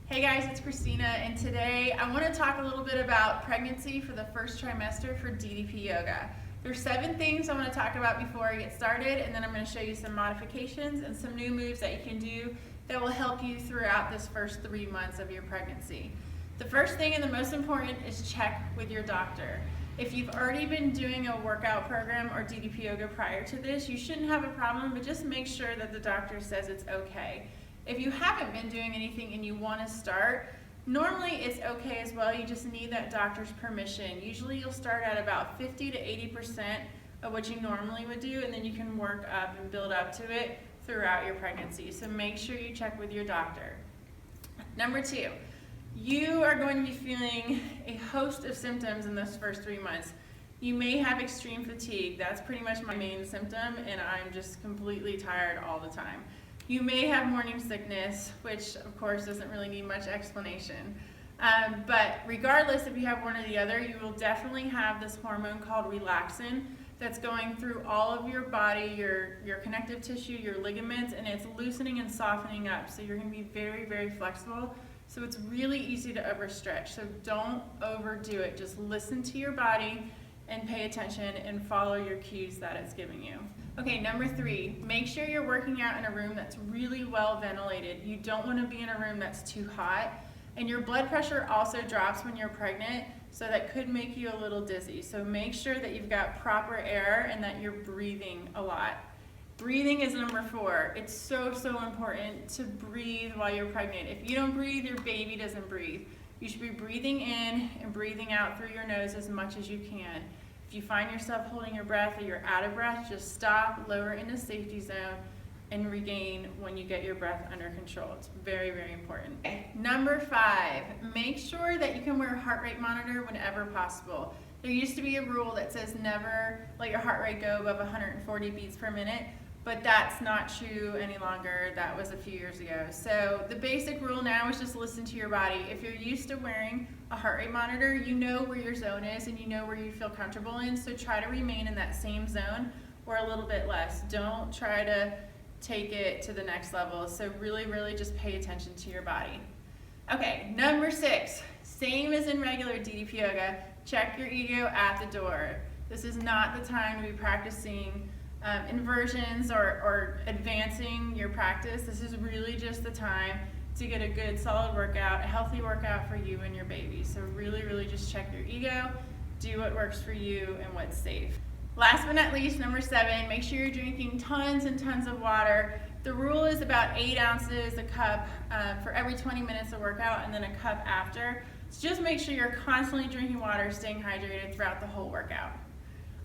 Hey guys, it's Christina, and today I want to talk a little bit about pregnancy for the first trimester for DDP yoga. There's 7 things I want to talk about before I get started, and then I'm going to show you some modifications and some new moves that you can do that will help you throughout this first 3 months of your pregnancy. The first thing and the most important is check with your doctor. If you've already been doing a workout program or DDP yoga prior to this, you shouldn't have a problem, but just make sure that the doctor says it's okay. If you haven't been doing anything and you want to start, normally it's okay as well. You just need that doctor's permission. Usually you'll start at about 50 to 80% of what you normally would do, and then you can work up and build up to it throughout your pregnancy. So make sure you check with your doctor. Number 2, you are going to be feeling a host of symptoms in those first 3 months. You may have extreme fatigue. That's pretty much my main symptom, and I'm just completely tired all the time. You may have morning sickness, which of course doesn't really need much explanation. But regardless if you have one or the other, you will definitely have this hormone called relaxin that's going through all of your body, your connective tissue, your ligaments, and it's loosening and softening up. So you're going to be very, very flexible. So it's really easy to overstretch. So don't overdo it. Just listen to your body and pay attention and follow your cues that it's giving you. Okay, number 3, make sure you're working out in a room that's really well ventilated. You don't want to be in a room that's too hot. And your blood pressure also drops when you're pregnant, so that could make you a little dizzy. So make sure that you've got proper air and that you're breathing a lot. Breathing is number 4. It's so important to breathe while you're pregnant. If you don't breathe, your baby doesn't breathe. You should be breathing in and breathing out through your nose as much as you can. If you find yourself holding your breath or you're out of breath, just stop, lower into safety zone, and regain when you get your breath under control. It's very, very important. Okay. Number 5, make sure that you can wear a heart rate monitor whenever possible. There used to be a rule that says never let your heart rate go above 140 beats per minute, but that's not true any longer. That was a few years ago. So the basic rule now is just listen to your body. If you're used to wearing a heart rate monitor, you know where your zone is and you know where you feel comfortable in, so try to remain in that same zone or a little bit less. Don't try to take it to the next level. So really just pay attention to your body. Okay, number 6, same as in regular DDP yoga, check your ego at the door. This is not the time to be practicing inversions or advancing your practice. This is really just the time to get a good solid workout, a healthy workout for you and your baby. So really just check your ego, do what works for you and what's safe. Last but not least, number 7, make sure you're drinking tons and tons of water. The rule is about 8 ounces a cup for every 20 minutes of workout, and then a cup after. So just make sure you're constantly drinking water, staying hydrated throughout the whole workout.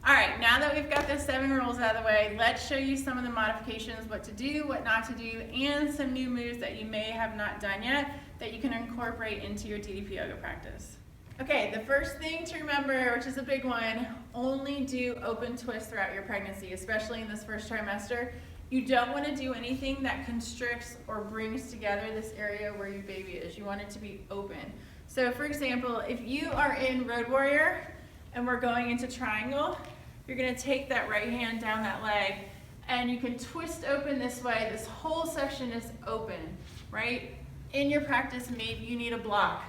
All right, now that we've got the 7 rules out of the way, let's show you some of the modifications, what to do, what not to do, and some new moves that you may have not done yet that you can incorporate into your DDP yoga practice. Okay, the first thing to remember, which is a big one, only do open twists throughout your pregnancy, especially in this first trimester. You don't want to do anything that constricts or brings together this area where your baby is. You want it to be open. So for example, if you are in Road Warrior and we're going into triangle, you're going to take that right hand down that leg and you can twist open this way. This whole section is open, right? In your practice, maybe you need a block.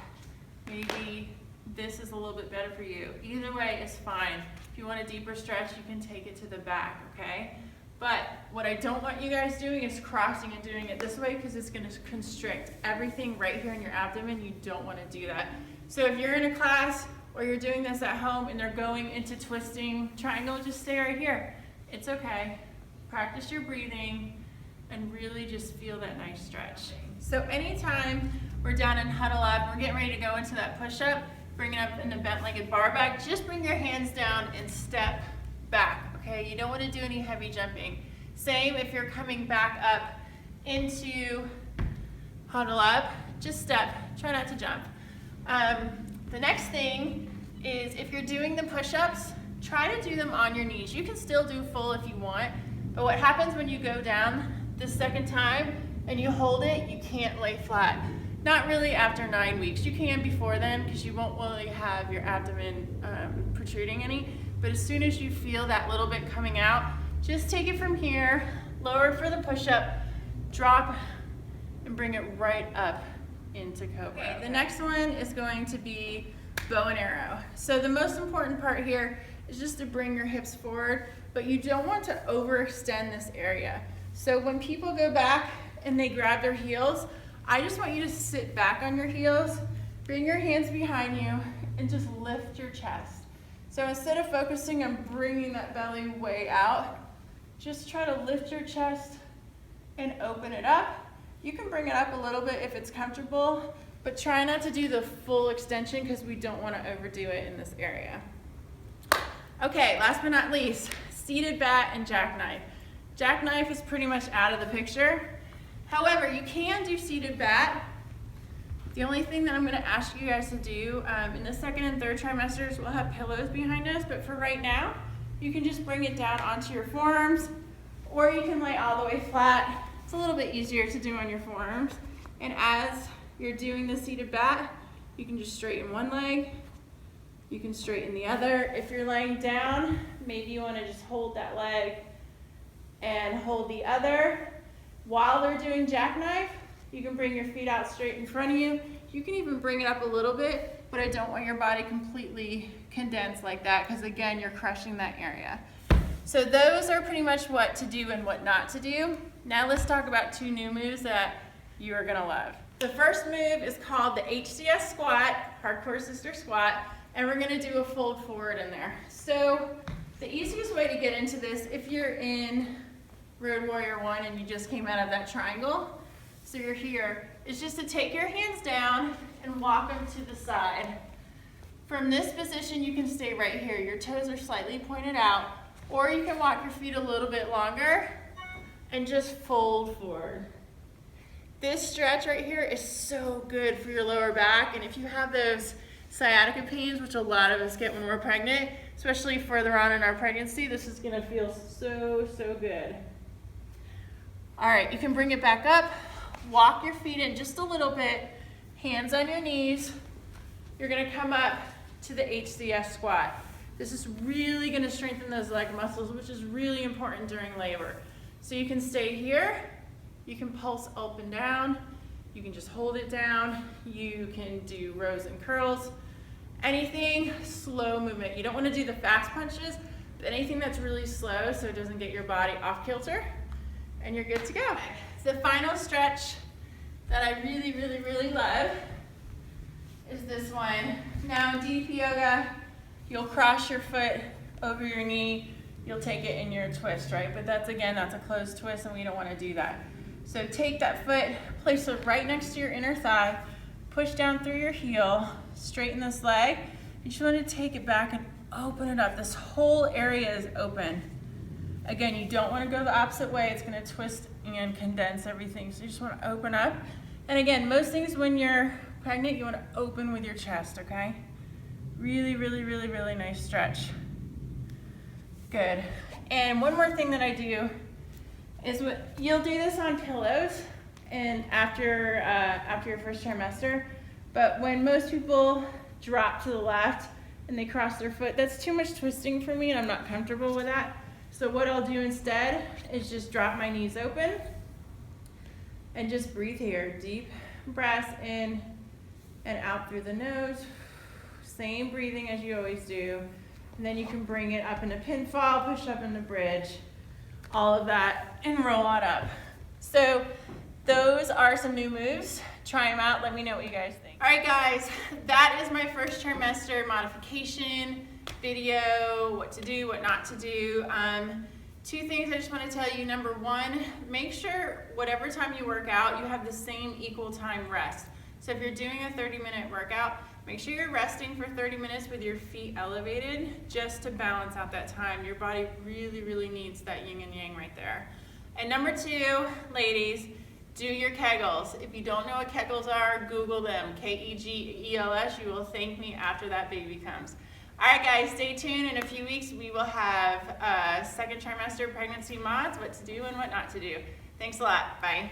Maybe this is a little bit better for you. Either way is fine. If you want a deeper stretch, you can take it to the back, okay? But what I don't want you guys doing is crossing and doing it this way, because it's going to constrict everything right here in your abdomen. You don't want to do that. So if you're in a class or you're doing this at home and they're going into twisting triangle, just stay right here. It's okay. Practice your breathing and really just feel that nice stretch. So anytime we're down and huddle up, we're getting ready to go into that push-up, bring it up in the bent-legged bar back, just bring your hands down and step back, okay? You don't want to do any heavy jumping. Same if you're coming back up into huddle up, just step, try not to jump. The next thing is if you're doing the push-ups, try to do them on your knees. You can still do full if you want, but what happens when you go down the second time and you hold it, you can't lay flat. Not really after 9 weeks. You can before then because you won't really have your abdomen protruding any, but as soon as you feel that little bit coming out, just take it from here, lower for the push-up, drop, and bring it right up into cobra. Okay, the next one is going to be bow and arrow. So the most important part here is just to bring your hips forward, but you don't want to overextend this area. So when people go back and they grab their heels, I just want you to sit back on your heels, bring your hands behind you, and just lift your chest. So instead of focusing on bringing that belly way out, just try to lift your chest and open it up. You can bring it up a little bit if it's comfortable, but try not to do the full extension because we don't want to overdo it in this area. Okay, last but not least, seated bat and jackknife. Jackknife is pretty much out of the picture. However, you can do seated bat. The only thing that I'm going to ask you guys to do in the second and third trimesters, we'll have pillows behind us, but for right now, you can just bring it down onto your forearms, or you can lay all the way flat. It's a little bit easier to do on your forearms. And as you're doing the seated bat, you can just straighten one leg, you can straighten the other. If you're laying down, maybe you want to just hold that leg and hold the other. While they're doing jackknife, you can bring your feet out straight in front of you. You can even bring it up a little bit, but I don't want your body completely condensed like that because again, you're crushing that area. So those are pretty much what to do and what not to do. Now let's talk about two new moves that you are gonna love. The first move is called the Hcf Squat, Hardcore Sister Squat, and we're gonna do a fold forward in there. So the easiest way to get into this, if you're in Road Warrior 1 and you just came out of that triangle, so you're here, is just to take your hands down and walk them to the side. From this position, you can stay right here. Your toes are slightly pointed out, or you can walk your feet a little bit longer and just fold forward. This stretch right here is so good for your lower back, and if you have those sciatica pains, which a lot of us get when we're pregnant, especially further on in our pregnancy, this is gonna feel so, so good. All right, you can bring it back up, walk your feet in just a little bit, hands on your knees. You're gonna come up to the Hcf squat. This is really gonna strengthen those leg muscles, which is really important during labor. So you can stay here, you can pulse up and down, you can just hold it down, you can do rows and curls, anything slow movement. You don't wanna do the fast punches, but anything that's really slow so it doesn't get your body off kilter, and you're good to go. The final stretch that I really, really, really love is this one. Now in DDP yoga, you'll cross your foot over your knee, you'll take it in your twist, right? But that's, again, that's a closed twist and we don't want to do that. So take that foot, place it right next to your inner thigh, push down through your heel, straighten this leg. You just want to take it back and open it up. This whole area is open. Again, you don't want to go the opposite way. It's going to twist and condense everything. So you just want to open up. And again, most things when you're pregnant, you want to open with your chest, okay? Really, really, really, really nice stretch. Good. And one more thing that I do is you'll do this on pillows and after your first trimester, but when most people drop to the left and they cross their foot, that's too much twisting for me and I'm not comfortable with that. So what I'll do instead is just drop my knees open and just breathe here. Deep breaths in and out through the nose. Same breathing as you always do. And then you can bring it up into pinfall, push up into bridge, all of that, and roll on up. So those are some new moves. Try them out, let me know what you guys think. All right guys, that is my first trimester modification video, what to do, what not to do. Two things I just want to tell you. Number one, make sure whatever time you work out, you have the same equal time rest. So if you're doing a 30-minute workout, make sure you're resting for 30 minutes with your feet elevated just to balance out that time. Your body really, really needs that yin and yang right there. And number two, ladies, do your Kegels. If you don't know what Kegels are, Google them, K-E-G-E-L-S. You will thank me after that baby comes. All right, guys, stay tuned. In a few weeks, we will have second trimester pregnancy mods, what to do and what not to do. Thanks a lot. Bye.